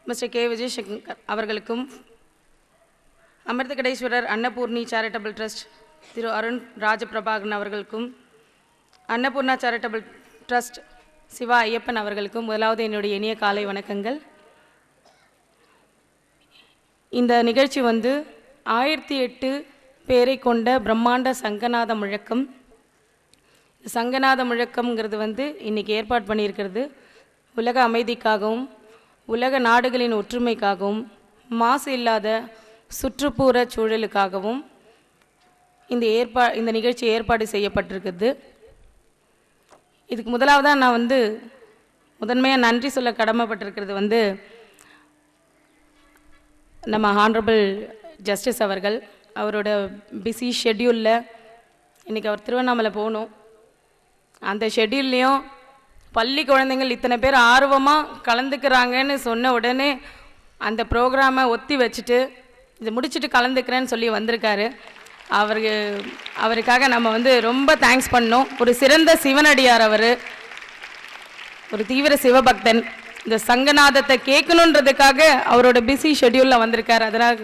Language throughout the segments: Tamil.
மிஸ்டர் கே விஜயசங்கர் அவர்களுக்கும், அமிர்த கடேஸ்வரர் அன்னபூர்ணி சேரிட்டபிள் ட்ரஸ்ட் திரு அருண் ராஜபிரபாகரன் அவர்களுக்கும், அன்னபூர்ணா சேரிட்டபிள் ட்ரஸ்ட் சிவா ஐயப்பன் அவர்களுக்கும் முதலாவது என்னுடைய இனிய காலை வணக்கங்கள். இந்த நிகழ்ச்சி 1008 பேரை கொண்ட பிரம்மாண்ட சங்கநாத முழக்கம். சங்கநாத முழக்கம்ங்கிறது இன்றைக்கி ஏற்பாடு பண்ணியிருக்கிறது உலக அமைதிக்காகவும் உலக நாடுகளின் ஒற்றுமைக்காகவும் மாசு இல்லாத சுற்றுப்புற சூழலுக்காகவும் இந்த நிகழ்ச்சி ஏற்பாடு செய்யப்பட்டிருக்குது. இதுக்கு முதலாவதாக நான் முதன்மையாக நன்றி சொல்ல கடமைப்பட்டிருக்கிறது நம்ம ஹானரபிள் ஜஸ்டிஸ் அவர்கள். அவரோட பிஸி ஷெட்யூலில் இன்றைக்கி அவர் திருவண்ணாமலை போகணும். அந்த ஷெட்யூல்லையும் பள்ளி குழந்தைங்கள் இத்தனை பேர் ஆர்வமாக கலந்துக்கிறாங்கன்னு சொன்ன உடனே அந்த ப்ரோக்ராமை ஒத்தி வச்சுட்டு இதை முடிச்சுட்டு கலந்துக்கிறேன்னு சொல்லி வந்திருக்காரு. அவருக்காக நம்ம ரொம்ப தேங்க்ஸ் பண்ணோம். ஒரு சிறந்த சிவனடியார், அவர் ஒரு தீவிர சிவபக்தன். இந்த சங்கநாதத்தை கேட்கணுன்றதுக்காக அவரோட பிஸி ஷெட்யூலில் வந்திருக்கார். அதனால்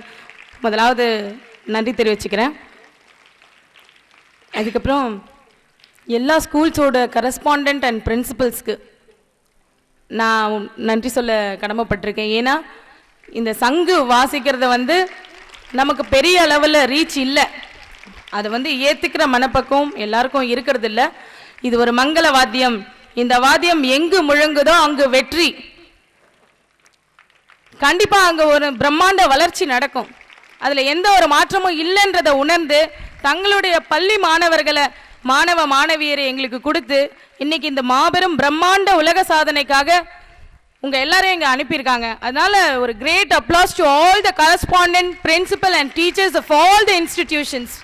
முதலாவது நன்றி தெரிவிச்சுக்கிறேன். அதுக்கப்புறம் எல்லா ஸ்கூல்ஸோட கரஸ்பாண்டன்ட் அண்ட் பிரின்சிபல்ஸ்க்கு நான் நன்றி சொல்ல கடமைப்பட்டிருக்கேன். ஏன்னா இந்த சங்கு வாசிக்கிறது நமக்கு பெரிய அளவில் ரீச் இல்லை. அதை ஏற்றுக்கிற மனப்பக்கம் எல்லாருக்கும் இருக்கிறது இல்லை. இது ஒரு மங்கள வாத்தியம். இந்த வாத்தியம் எங்கு முழங்குதோ அங்கு வெற்றி. கண்டிப்பாக அங்கே ஒரு பிரம்மாண்ட வளர்ச்சி நடக்கும். அதில் எந்த ஒரு மாற்றமும் இல்லைன்றதை உணர்ந்து தங்களுடைய பள்ளி மாணவ மாணவியரை எங்களுக்கு கொடுத்து இன்னைக்கு இந்த மாபெரும் பிரம்மாண்ட உலக சாதனைக்காக உங்கள் எல்லாரையும் இங்கே அனுப்பியிருக்காங்க. அதனால ஒரு great applause to all the correspondent, principal and teachers of all the institutions.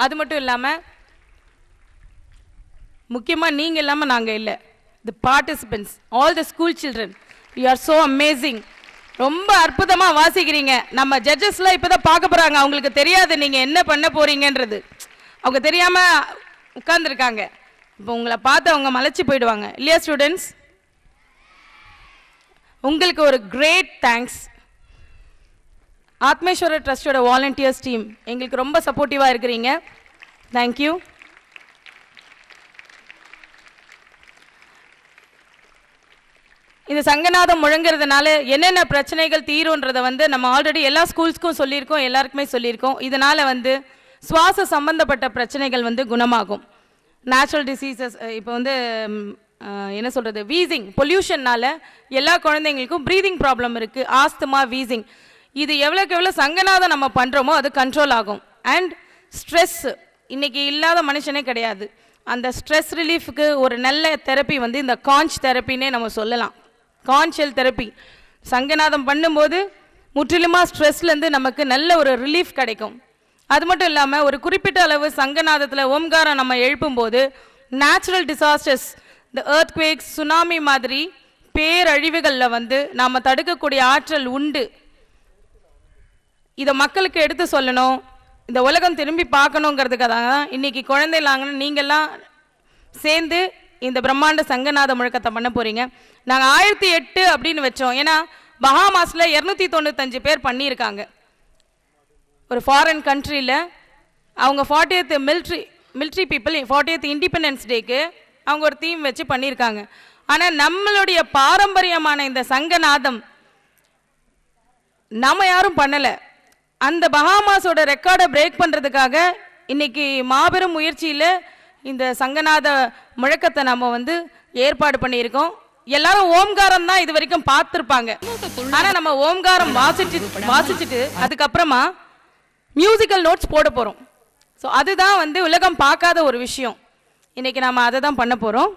அது மட்டும் இல்லாமல் முக்கியமாக நீங்கள் இல்லாமல் நாங்கள் இல்லை. The participants, all the school children, you are so amazing. ரொம்ப அற்புதமாக வாசிக்கிறீங்க. நம்ம ஜட்ஜஸ்லாம் இப்போ தான் பார்க்க போகிறாங்க. அவங்களுக்கு தெரியாது நீங்கள் என்ன பண்ண போகிறீங்கன்றது. அவங்க தெரியாமல் உட்கார்ந்துருக்காங்க. இப்போ உங்களை பார்த்து அவங்க மலைச்சி போயிடுவாங்க இல்லையா ஸ்டூடெண்ட்ஸ்? உங்களுக்கு ஒரு கிரேட் தேங்க்ஸ். ஆத்மேஸ்வரர் ட்ரஸ்டோட வாலண்டியர்ஸ் டீம் எங்களுக்கு ரொம்ப சப்போர்ட்டிவாக இருக்கிறீங்க. தேங்க்யூ. இந்த சங்கநாதம் முழங்குறதுனால என்னென்ன பிரச்சனைகள் தீரும்ன்றதை நம்ம ஆல்ரெடி எல்லா ஸ்கூல்ஸ்க்கும் சொல்லியிருக்கோம், எல்லாருக்குமே சொல்லியிருக்கோம். இதனால் சுவாச சம்பந்தப்பட்ட பிரச்சனைகள் குணமாகும். நேச்சுரல் டிசீசஸ், இப்போ என்ன சொல்கிறது, வீசிங், பொல்யூஷன்னால் எல்லா குழந்தைங்களுக்கும் ப்ரீதிங் ப்ராப்ளம் இருக்குது, ஆஸ்துமா, வீசிங். இது எவ்வளோக்கு எவ்வளோ சங்கநாதம் நம்ம பண்ணுறோமோ அது கண்ட்ரோல் ஆகும். அண்ட் ஸ்ட்ரெஸ் இன்றைக்கி இல்லாத மனுஷனே கிடையாது. அந்த ஸ்ட்ரெஸ் ரிலீஃபுக்கு ஒரு நல்ல தெரப்பி இந்த கான்ச் தெரப்பின்னே நம்ம சொல்லலாம். கான்ஷியல் தெரப்பி சங்கநாதம் பண்ணும்போது முற்றிலுமாக ஸ்ட்ரெஸ்லேருந்து நமக்கு நல்ல ஒரு ரிலீஃப் கிடைக்கும். அது மட்டும் இல்லாமல் ஒரு குறிப்பிட்ட அளவு சங்கநாதத்தில் ஓம்காரம் நம்ம எழுப்பும்போது நேச்சுரல் டிசாஸ்டர்ஸ், இந்த எர்த்குவேக்ஸ், சுனாமி மாதிரி பேரழிவுகளில் நாம் தடுக்கக்கூடிய ஆற்றல் உண்டு. இதை மக்களுக்கு எடுத்து சொல்லணும், இந்த உலகம் திரும்பி பார்க்கணுங்கிறதுக்காக தான் இன்றைக்கி குழந்தைலாங்க நீங்கள்லாம் சேர்ந்து இந்த பிரம்மாண்ட சங்கநாத முழக்கத்தை பண்ண போகிறீங்க. நாங்கள் 1008 அப்படின்னு வச்சோம். ஏன்னா பஹாமாஸில் 295 பேர் பண்ணியிருக்காங்க. ஒரு ஃபாரின் கண்ட்ரியில் அவங்க 40th military people 40th independence டேக்கு அவங்க ஒரு தீம் வச்சு பண்ணியிருக்காங்க. ஆனால் நம்மளுடைய பாரம்பரியமான இந்த சங்கநாதம் நம்ம யாரும் பண்ணலை. அந்த பஹாமாஸோட ரெக்கார்டை பிரேக் பண்ணுறதுக்காக இன்னைக்கு மாபெரும் முயற்சியில் இந்த சங்கநாத முழக்கத்தை நம்ம ஏற்பாடு பண்ணியிருக்கோம். எல்லாரும் ஓம்காரம் தான் இது வரைக்கும் பார்த்துருப்பாங்க. ஆனால் நம்ம ஓம்காரம் வாசிச்சுட்டு அதுக்கப்புறமா மியூசிக்கல் நோட்ஸ் போட போகிறோம். ஸோ அதுதான் உலகம் பார்க்காத ஒரு விஷயம். இன்னைக்கு நம்ம அதை தான் பண்ண போகிறோம்.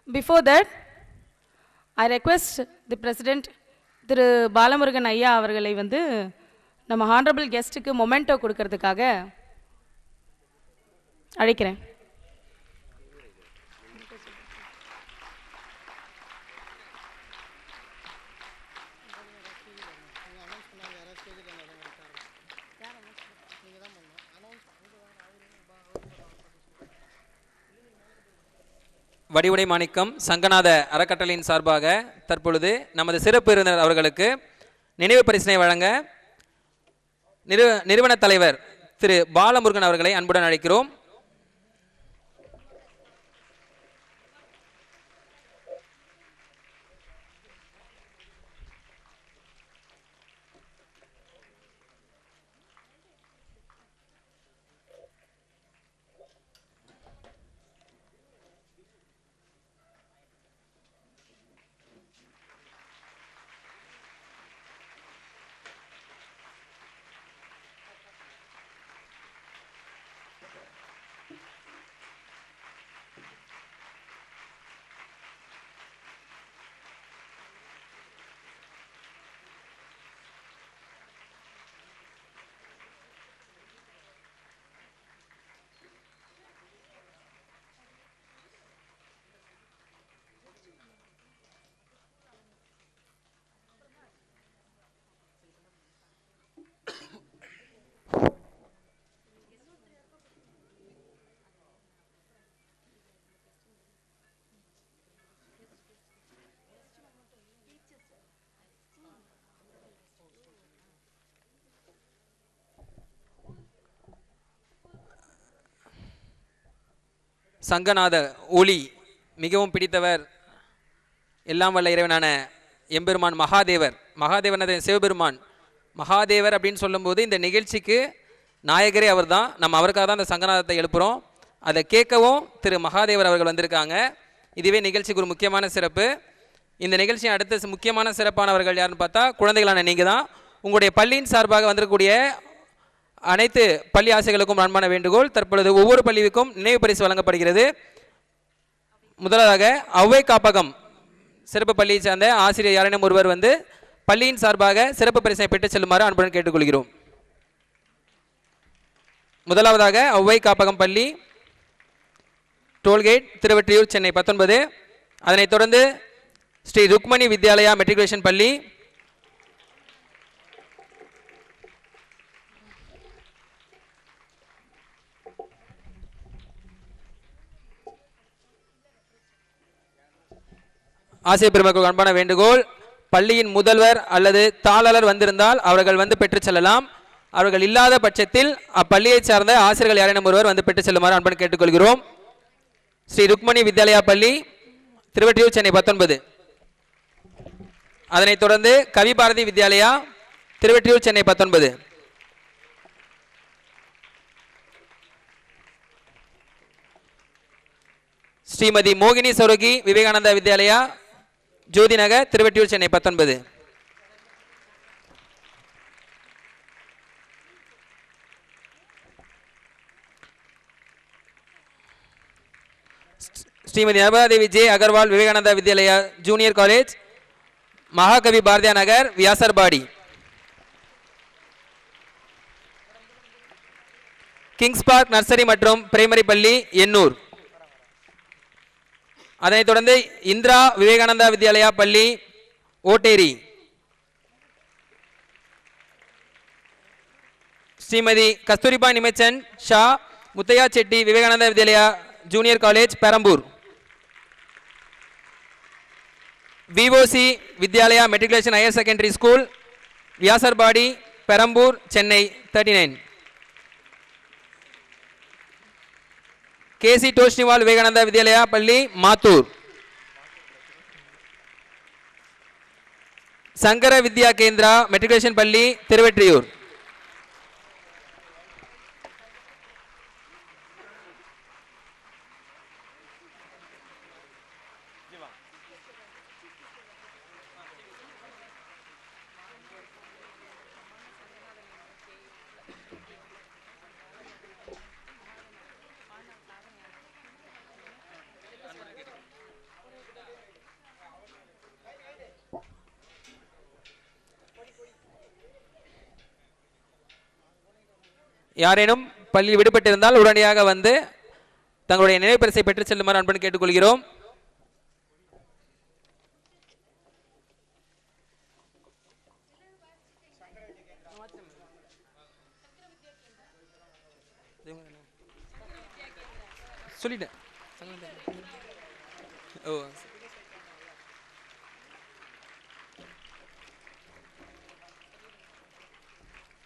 Before that I request the president Thiru Balamurugan ஐயா அவர்களை நம்ம ஹானரபிள் கெஸ்ட்டுக்கு மொமெண்டோ கொடுக்கறதுக்காக அழைக்கிறேன். வடிவுடை மாணிக்கம் சங்கநாத அறக்கட்டளையின் சார்பாக தற்பொழுது நமது சிறப்பு விருந்தினர் அவர்களுக்கு நினைவு பரிசினை வழங்க நிறுவன தலைவர் திரு பாலமுருகன் அவர்களை அன்புடன் அழைக்கிறோம். சங்கநாத ஒளி மிகவும் பிடித்தவர் எல்லாம் வல்ல இறைவனான எம்பெருமான் மகாதேவனது சிவபெருமான் மகாதேவர் அப்படின்னு சொல்லும்போது இந்த நிகழ்ச்சிக்கு நாயகரே அவர் தான். நம்ம அவருக்காக தான் இந்த சங்கநாதத்தை எழுப்புகிறோம். அதை கேட்கவும் திரு மகாதேவர் அவர்கள் வந்திருக்காங்க. இதுவே நிகழ்ச்சிக்கு ஒரு முக்கியமான சிறப்பு. இந்த நிகழ்ச்சியின் அடுத்த முக்கியமான சிறப்பானவர்கள் யாருன்னு பார்த்தா குழந்தைகளான நீங்கள் தான். உங்களுடைய பள்ளியின் சார்பாக வந்திருக்கக்கூடிய அனைத்து பள்ளி ஆசிரியர்களுக்கும் அன்பான வேண்டுகோள். தற்பொழுது ஒவ்வொரு பள்ளிக்கும் நினைவு பரிசு வழங்கப்படுகிறது. முதலாவதாக ஔவை காப்பகம் சிறப்பு பள்ளியை சார்ந்த ஆசிரியர் யாரேனும் ஒருவர் வந்து பள்ளியின் சார்பாக சிறப்பு பரிசை பெற்றுச் செல்லுமாறு அன்புடன் கேட்டுக்கொள்கிறோம். முதலாவதாக ஔவை காப்பகம் பள்ளி, டோல்கேட், திருவெற்றியூர், சென்னை 19. அதனைத் தொடர்ந்து ஸ்ரீ ருக்மணி வித்யாலயா மெட்ரிகுலேஷன் பள்ளி, ஆசிரியர் பெருமக்கள் அன்பான வேண்டுகோள், பள்ளியின் முதல்வர் அல்லது தாளர் வந்திருந்தால் அவர்கள் வந்து பெற்றுச் செல்லலாம். அவர்கள் இல்லாத பட்சத்தில் அப்பள்ளியை சார்ந்த ஆசிரியர்கள் யாரேனும் ஒருவர் வந்து பெற்றுச் செல்லுமாறு அன்புடன் கேட்டுக்கொள்கிறோம். ஸ்ரீ ருக்மணி வித்யாலயா பள்ளி, திருவெற்றியூர், சென்னை 19. அதனைத் தொடர்ந்து கவி பாரதி வித்யாலயா, திருவெற்றியூர், சென்னை 19. ஸ்ரீமதி மோகினி Saraogi Vivekananda Vidyalaya, Jyothi Nagar, Tiruvottiyur, Chennai 19. Shrimati Narmadadevi J Agarwal Vivekananda Vidyalaya junior college, Mahakavi Bharathiya Nagar, Vyasarpadi. Kings park nursery மற்றும் பிரைமரி பள்ளி, எண்ணூர். அதனைத் தொடர்ந்து இந்திரா விவேகானந்தா வித்யாலயா பள்ளி, Otteri. Shrimati Kasturba Nimachan Shah Muthiah Chetty Vivekananda Vidyalaya junior college, Perambur. VOC Vidyalaya matriculation higher secondary school, Vyasarpadi, Perambur, Chennai 39. KC Toshniwal Vivekananda Vidyalaya பள்ளி, மாத்தூர். சங்கர வித்யா கேந்திரா மெட்ரிகுலேஷன் பள்ளி, திருவெற்றியூர். யாரேனும் பள்ளி விடுபட்டிருந்தால் உடனடியாக வந்து தங்களுடைய நினைவு பரிசை பெற்றுச் செல்லுமாறு அன்புடன் கேட்டுக்கொள்கிறோம். சொல்லிட்டேன். ஓ,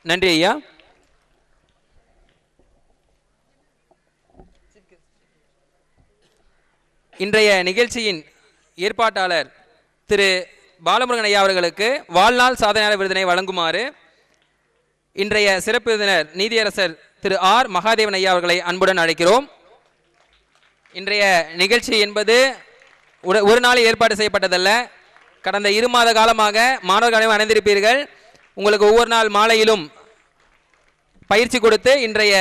நன்றி ஐயா. இன்றைய நிகழ்ச்சியின் ஏற்பாட்டாளர் திரு பாலமுருகன் ஐயா அவர்களுக்கு வாழ்நாள் சாதனையாளர் விருதினை வழங்குமாறு இன்றைய சிறப்பு விருந்தினர் நீதியரசர் திரு ஆர் மகாதேவன் ஐயா அவர்களை அன்புடன் அழைக்கிறோம். இன்றைய நிகழ்ச்சி என்பது ஒரு நாள் ஏற்பாடு செய்யப்பட்டதல்ல. கடந்த 2 மாத காலமாக மாணவர்கள் அணிந்திருப்பீர்கள். உங்களுக்கு ஒவ்வொரு நாள் மாலையிலும் பயிற்சி கொடுத்து இன்றைய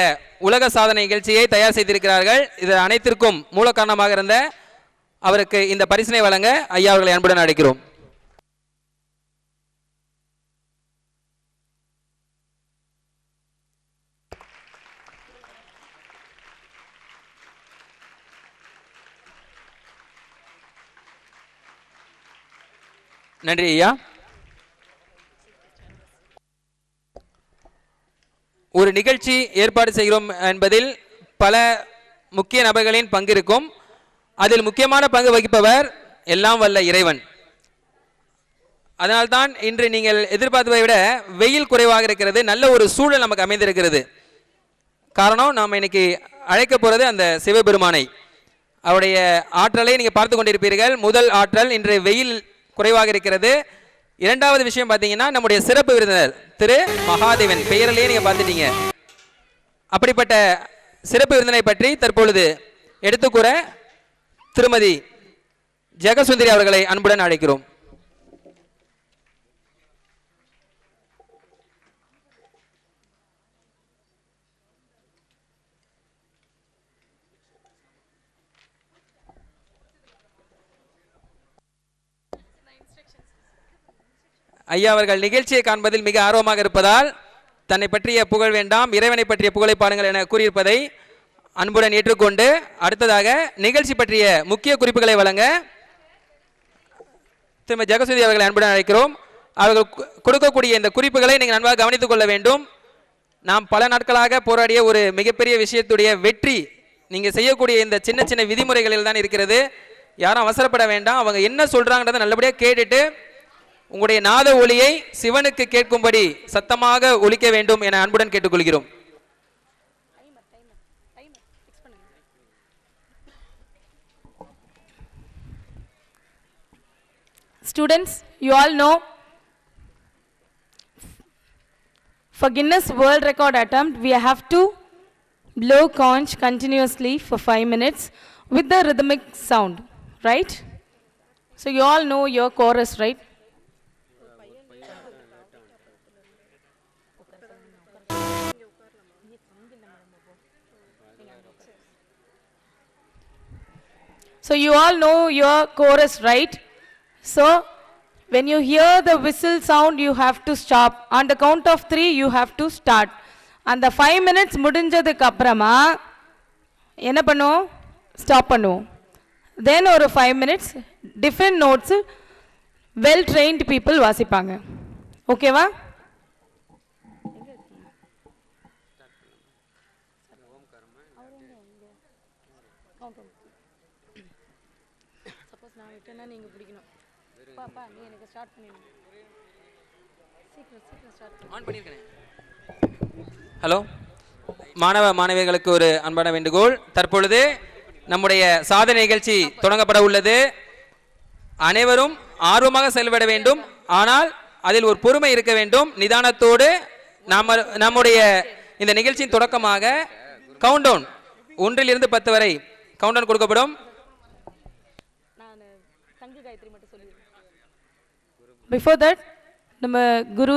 உலக சாதனை நிகழ்ச்சியை தயார் செய்திருக்கிறார்கள். இது அனைத்திற்கும் மூல காரணமாக இருந்த அவருக்கு இந்த பரிசினை வழங்க ஐயா அவர்களை அன்புடன் அழைக்கிறோம். நன்றி ஐயா. ஒரு நிகழ்ச்சி ஏற்பாடு செய்கிறோம் என்பதில் பல முக்கிய நபர்களின் பங்கு இருக்கும். அதில் முக்கியமான பங்கு வகிப்பவர் எல்லாம் வல்ல இறைவன். அதனால்தான் இன்று நீங்கள் எதிர்பார்த்ததை விட வெயில் குறைவாக இருக்கிறது. நல்ல ஒரு சூழல் நமக்கு அமைந்திருக்கிறது. காரணம், நாம் இன்னைக்கு அழைக்க போகிறது அந்த சிவபெருமானை. அவருடைய ஆற்றலை நீங்கள் பார்த்து கொண்டிருப்பீர்கள். முதல் ஆற்றல், இன்று வெயில் குறைவாக இருக்கிறது. இரண்டாவது விஷயம் பார்த்தீங்கன்னா, நம்முடைய சிறப்பு விருந்தினர் திரு மகாதேவன் பெயரிலேயே நீங்க பார்த்துட்டீங்க. அப்படிப்பட்ட சிறப்பு விருந்தினை பற்றி தற்பொழுது எடுத்துக்கூற திருமதி ஜெகசுந்தரி அவர்களை அன்புடன் அழைக்கிறோம். ஐயா அவர்கள் நிகழ்ச்சியை காண்பதில் மிக ஆர்வமாக இருப்பதால் தன்னை பற்றிய புகழ் வேண்டாம், இறைவனை பற்றிய புகழை பாருங்கள் என கூறியிருப்பதை அன்புடன் ஏற்றுக்கொண்டு அடுத்ததாக நிகழ்ச்சி பற்றிய முக்கிய குறிப்புகளை வழங்க திருமதி ஜெகசுதி அவர்களை அன்புடன் அழைக்கிறோம். அவர்கள் கொடுக்கக்கூடிய இந்த குறிப்புகளை நீங்கள் நன்றாக கவனித்துக் கொள்ள வேண்டும். நாம் பல நாட்களாக போராடிய ஒரு மிகப்பெரிய விஷயத்துடைய வெற்றி நீங்கள் செய்யக்கூடிய இந்த சின்ன சின்ன விதிமுறைகளில் தான் இருக்கிறது. யாரும் அவசரப்பட வேண்டாம். அவங்க என்ன சொல்றாங்கன்றதை நல்லபடியாக கேட்டுட்டு உங்களுடைய நாத ஒலியை சிவனுக்கு கேட்கும்படி சத்தமாக ஒலிக்க வேண்டும் என அன்புடன் கேட்டுக்கொள்கிறோம். Students, you all know for Guinness World Record attempt, we have to blow conch continuously for 5 minutes with the rhythmic sound, right? So you all know your chorus, right? So you all know your chorus, right? So when you hear the whistle sound, you have to stop. On the count of 3, you have to start. And the 5 minutes முடிஞ்சதுக்கு அப்புறமா என்ன பண்ணுவோம்? ஸ்டாப் பண்ணுவோம். Then ஒரு 5 minutes different notes well trained people வாசிப்பாங்க. ஓகேவா? சப்போஸ் நான் விட்டேன்னா நீங்க பிடிக்கணும். பாப்பா நீ எனக்கு ஸ்டார்ட் பண்ணிடு. சீக்கிரம் ஸ்டார்ட் ஆன் பண்ணிருக்கேன். ஹலோ மாணவ மாணவிகளுக்கு ஒரு அன்பான வேண்டுகோள். தற்பொழுது நம்முடைய சாதனை நிகழ்ச்சி தொடங்கப்பட உள்ளது. அனைவரும் ஆர்வமாக செயல்பட வேண்டும். ஆனால் அதில் ஒரு பொறுமை இருக்க வேண்டும். நிதானத்தோடு நம்முடைய இந்த நிகழ்ச்சியின் தொடக்கமாக கவுண்டவுன் 1 இலிருந்து 10 வரை கவுண்டவுன் கொடுக்கப்படும். Before that, நம்ம குரு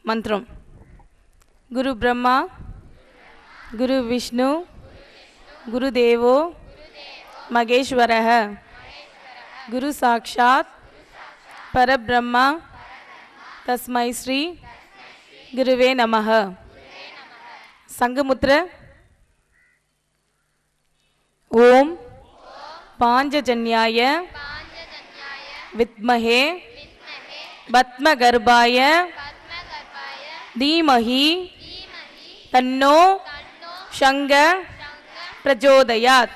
மந்திரம். குரு பிரம்மா, குரு விஷ்ணு, குரு தேவோ மகேஸ்வரஹ, குரு சாக்ஷாத் பரபிரம்மா தஸ்மை ஸ்ரீ குருவே நமஹ. சங்கமுத்ர. ஓம் பாஞ்சஜன்யாய வித்மஹே பத்மகர்பாய தீமஹி தன்னோ சங்க பிரச்சோதயாத்.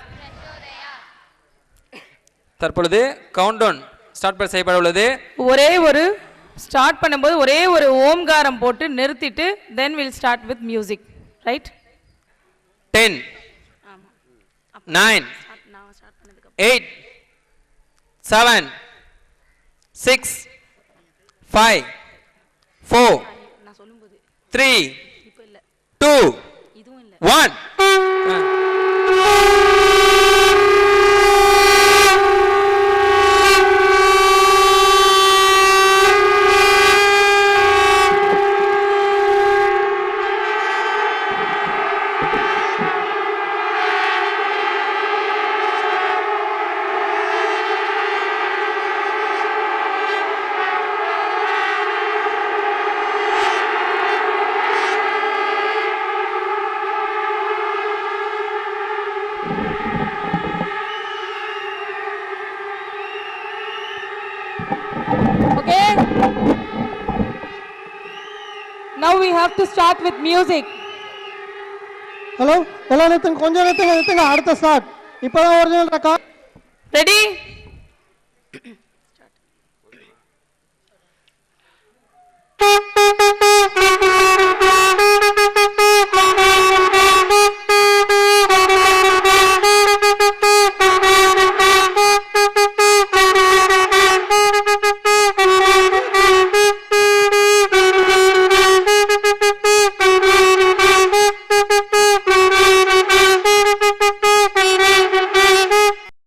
தற்பொழுது கவுண்டவுன் ஸ்டார்ட் செய்யப்பட உள்ளது. ஒரே ஒரு ஸ்டார்ட் பண்ணும்போது ஒரே ஒரு ஓம்காரம் போட்டு நிறுத்திட்டு then will start with music, right? 10 9 8 7 6 5 4 3 2 1. Okay. Now we have to start with music. Hello எல்லாம் நிறுத்துங்க, கொஞ்சம் நிறுத்துங்க, அடுத்த ஸ்டார்ட். இப்போதான் ஒரிஜினல் ரெக்கார்ட். Ready?